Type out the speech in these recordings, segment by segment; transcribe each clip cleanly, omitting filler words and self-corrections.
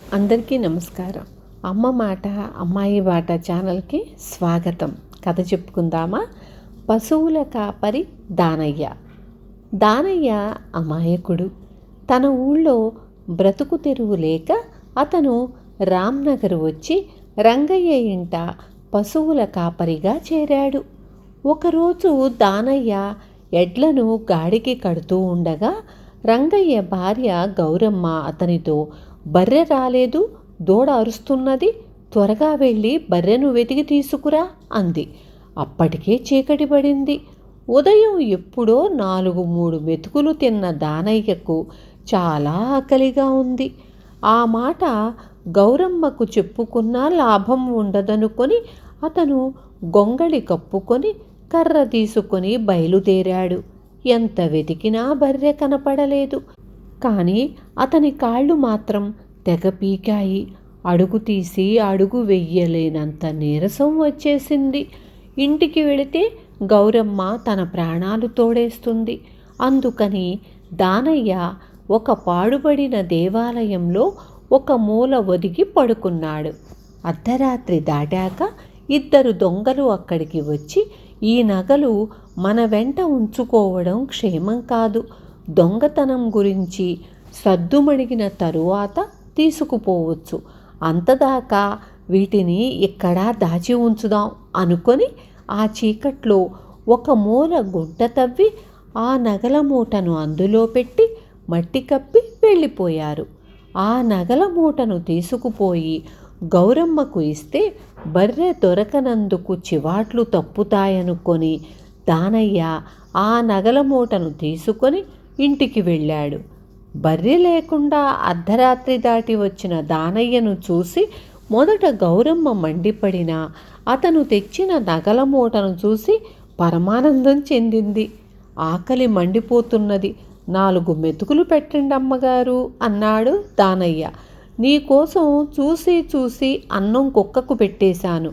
అందరికీ నమస్కారం. అమ్మ మాట అమ్మాయి బాట ఛానల్కి స్వాగతం. కథ చెప్పుకుందామా? పశువుల కాపరి దానయ్య. దానయ్య అమాయకుడు. తన ఊళ్ళో బ్రతుకు తెరువు లేక అతను రామ్నగర్ వచ్చి రంగయ్య ఇంట పశువుల కాపరిగా చేరాడు. ఒకరోజు దానయ్య ఎడ్లను గాడికి కడుతూ ఉండగా రంగయ్య భార్య గౌరమ్మ అతనితో, బర్రె రాలేదు, దూడ అరుస్తున్నది, త్వరగా వెళ్ళి బర్రెను వెతికి తీసుకురా అంది. అప్పటికే చీకటి పడింది. ఉదయం ఎప్పుడో 4-3 మెతుకులు తిన్న దానయ్యకు చాలా ఆకలిగా ఉంది. ఆ మాట గౌరమ్మకు చెప్పుకున్నా లాభం ఉండదనుకొని అతను గొంగళి కప్పుకొని కర్ర తీసుకొని బయలుదేరాడు. ఎంత వెతికినా బర్రె కనపడలేదు. కానీ అతని కాళ్ళు మాత్రం తెగ పీకాయి. అడుగు తీసి అడుగు వెయ్యలేనంత నీరసం వచ్చేసింది. ఇంటికి వెళితే గౌరమ్మ తన ప్రాణాలు తోడేస్తుంది. అందుకని దానయ్య ఒక పాడుబడిన దేవాలయంలో ఒక మూల ఒదిగి పడుకున్నాడు. అర్ధరాత్రి దాటాక 2 దొంగలు అక్కడికి వచ్చి, ఈ నగలు మన వెంట ఉంచుకోవడం క్షేమం కాదు, దొంగతనం గురించి సద్దుమణిగిన తరువాత తీసుకుపోవచ్చు, అంతదాకా వీటిని ఇక్కడ దాచి ఉంచుదాం అనుకొని ఆ చీకట్లో ఒక మూల గుంట తవ్వి ఆ నగల మూటను అందులో పెట్టి మట్టి కప్పి వెళ్ళిపోయారు. ఆ నగల మూటను తీసుకుపోయి గౌరమ్మకు ఇస్తే బర్రె దొరకనందుకు చివాట్లు తప్పుతాయనుకొని దానయ్య ఆ నగల మూటను తీసుకొని ఇంటికి వెళ్ళాడు. బర్రె లేకుండా అర్ధరాత్రి దాటి వచ్చిన దానయ్యను చూసి మొదట గౌరమ్మ మండిపడినా అతను తెచ్చిన నగల మూటను చూసి పరమానందం చెందింది. ఆకలి మండిపోతున్నది, 4 మెతుకులు పెట్టండి అమ్మగారు అన్నాడు దానయ్య. నీకోసం చూసి చూసి అన్నం కుక్కకు పెట్టేశాను,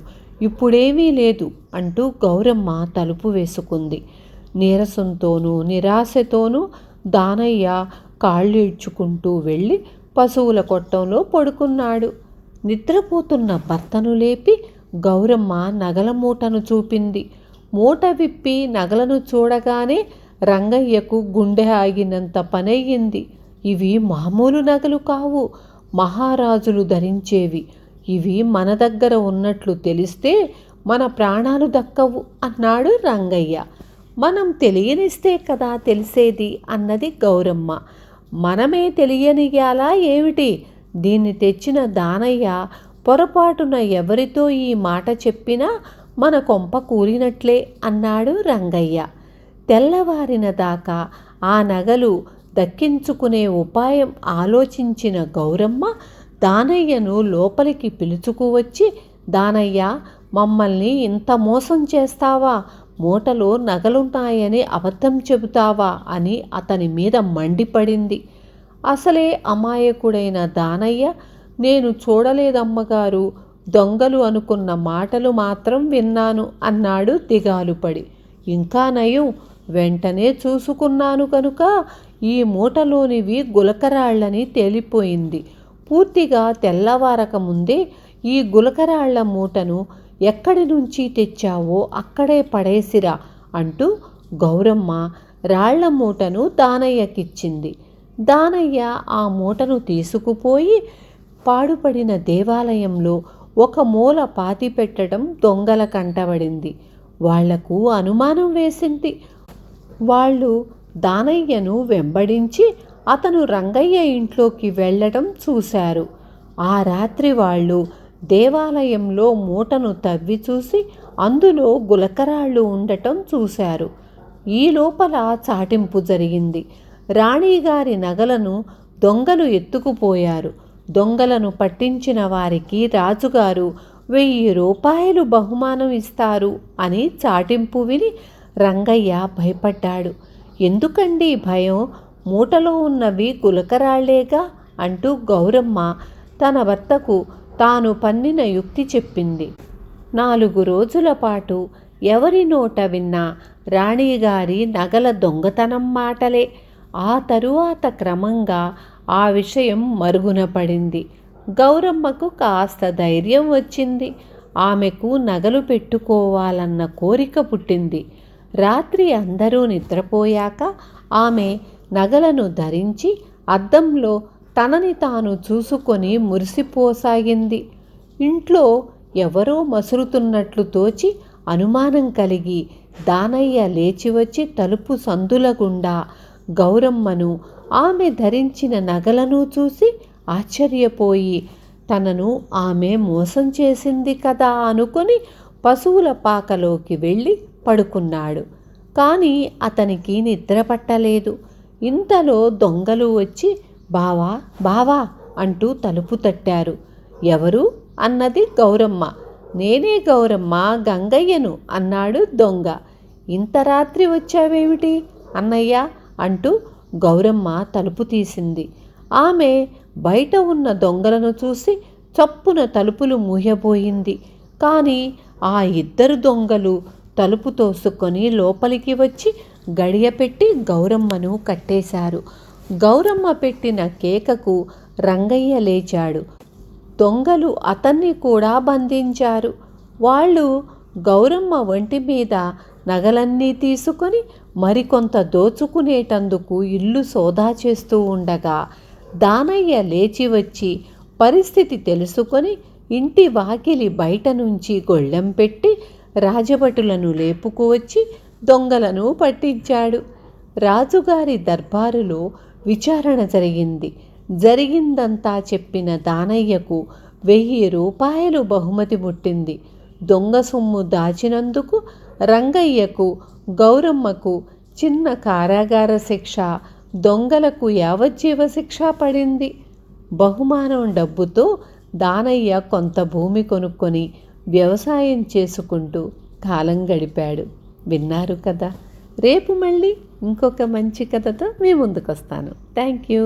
ఇప్పుడేమీ లేదు అంటూ గౌరమ్మ తలుపు వేసుకుంది. నీరసంతోనూ నిరాశతోనూ దానయ్య కాళ్ళీడ్చుకుంటూ వెళ్ళి పశువుల కొట్టంలో పడుకున్నాడు. నిద్రపోతున్న భర్తను లేపి గౌరమ్మ నగల మూటను చూపింది. మూట విప్పి నగలను చూడగానే రంగయ్యకు గుండె ఆగినంత పనయ్యింది. ఇవి మామూలు నగలు కావు, మహారాజులు ధరించేవి. ఇవి మన దగ్గర ఉన్నట్లు తెలిస్తే మన ప్రాణాలు దక్కవు అన్నాడు రంగయ్య. మనం తెలియనిస్తే కదా తెలిసేది అన్నది గౌరమ్మ. మనమే తెలియనియాలా ఏమిటి? దీన్ని తెచ్చిన దానయ్య పొరపాటున ఎవరితో ఈ మాట చెప్పినా మన కొంప కూలినట్లే అన్నాడు రంగయ్య. తెల్లవారిన దాకా ఆ నగలు దక్కించుకునే ఉపాయం ఆలోచించిన గౌరమ్మ దానయ్యను లోపలికి పిలుచుకువచ్చి, దానయ్య, మమ్మల్ని ఇంత మోసం చేస్తావా? మూటలో నగలున్నాయని అబద్ధం చెబుతావా అని అతని మీద మండిపడింది. అసలే అమాయకుడైన దానయ్య, నేను చూడలేదమ్మగారు, దొంగలు అనుకున్న మాటలు మాత్రం విన్నాను అన్నాడు దిగాలుపడి. ఇంకా నయం, వెంటనే చూసుకున్నాను కనుక ఈ మూటలోనివి గులకరాళ్ళని తేలిపోయింది. పూర్తిగా తెల్లవారక ముందే ఈ గులకరాళ్ల మూటను ఎక్కడి నుంచి తెచ్చావో అక్కడే పడేసిరా అంటూ గౌరమ్మ రాళ్ల మూటను దానయ్యకిచ్చింది. దానయ్య ఆ మూటను తీసుకుపోయి పాడుపడిన దేవాలయంలో ఒక మూల పాతిపెట్టడం దొంగల కంటబడింది. వాళ్లకు అనుమానం వేసింది. వాళ్ళు దానయ్యను వెంబడించి అతను రంగయ్య ఇంట్లోకి వెళ్ళడం చూశారు. ఆ రాత్రి వాళ్ళు దేవాలయంలో మూటను తవ్వి చూసి అందులో గులకరాళ్ళు ఉండటం చూశారు. ఈ లోపల చాటింపు జరిగింది. రాణిగారి నగలను దొంగలు ఎత్తుకుపోయారు. దొంగలను పట్టించిన వారికి రాజుగారు 1000 రూపాయలు బహుమానం ఇస్తారు అని చాటింపు విని రంగయ్య భయపడ్డాడు. ఎందుకండి భయం? మూటలో ఉన్నవి గులకరాళ్లేగా అంటూ గౌరమ్మ తన భర్తకు తాను పన్నిన యుక్తి చెప్పింది. 4 రోజుల పాటు ఎవరి నోట విన్నా రాణిగారి నగల దొంగతనం మాటలే. ఆ తరువాత క్రమంగా ఆ విషయం మరుగున పడింది. గౌరమ్మకు కాస్త ధైర్యం వచ్చింది. ఆమెకు నగలు పెట్టుకోవాలన్న కోరిక పుట్టింది. రాత్రి అందరూ నిద్రపోయాక ఆమె నగలను ధరించి అద్దంలో తనని తాను చూసుకొని మురిసిపోసాగింది. ఇంట్లో ఎవరో మసులుతున్నట్లు తోచి అనుమానం కలిగి దానయ్య లేచి వచ్చి తలుపు సందుల గుండా గౌరమ్మను, ఆమె ధరించిన నగలను చూసి ఆశ్చర్యపోయి తనను ఆమె మోసం చేసింది కదా అనుకొని పశువుల పాకలోకి వెళ్ళి పడుకున్నాడు. కానీ అతనికి నిద్ర పట్టలేదు. ఇంతలో దొంగలు వచ్చి బావా బావా అంటూ తలుపు తట్టారు. ఎవరు అన్నది గౌరమ్మ. నేనే గౌరమ్మ, గంగయ్యను అన్నాడు దొంగ. ఇంత రాత్రి వచ్చావేమిటి అన్నయ్య అంటూ గౌరమ్మ తలుపు తీసింది. ఆమె బయట ఉన్న దొంగలను చూసి చప్పున తలుపులు మూయబోయింది. కానీ ఆ ఇద్దరు దొంగలు తలుపు తోసుకొని లోపలికి వచ్చి గడియ పెట్టి గౌరమ్మను కట్టేశారు. గౌరమ్మ పెట్టిన కేకకు రంగయ్య లేచాడు. దొంగలు అతన్ని కూడా బంధించారు. వాళ్ళు గౌరమ్మ ఒంటి మీద నగలన్నీ తీసుకొని మరికొంత దోచుకునేటందుకు ఇల్లు సోదా చేస్తూ ఉండగా దానయ్య లేచి వచ్చి పరిస్థితి తెలుసుకొని ఇంటి వాకిలి బయట నుంచి గొళ్ళెం పెట్టి రాజభటులను లేపుకువచ్చి దొంగలను పట్టించాడు. రాజుగారి దర్బారులో విచారణ జరిగింది. జరిగిందంతా చెప్పిన దానయ్యకు 1000 రూపాయలు బహుమతి ముట్టింది. దొంగ సొమ్ము దాచినందుకు రంగయ్యకు, గౌరమ్మకు చిన్న కారాగార శిక్ష, దొంగలకు యావజ్జీవ శిక్ష పడింది. బహుమానం డబ్బుతో దానయ్య కొంత భూమి కొనుక్కొని వ్యవసాయం చేసుకుంటూ కాలం గడిపాడు. విన్నారు కదా. రేపు మళ్ళీ ఇంకొక మంచి కథతో మీ ముందుకు వస్తాను. Thank you.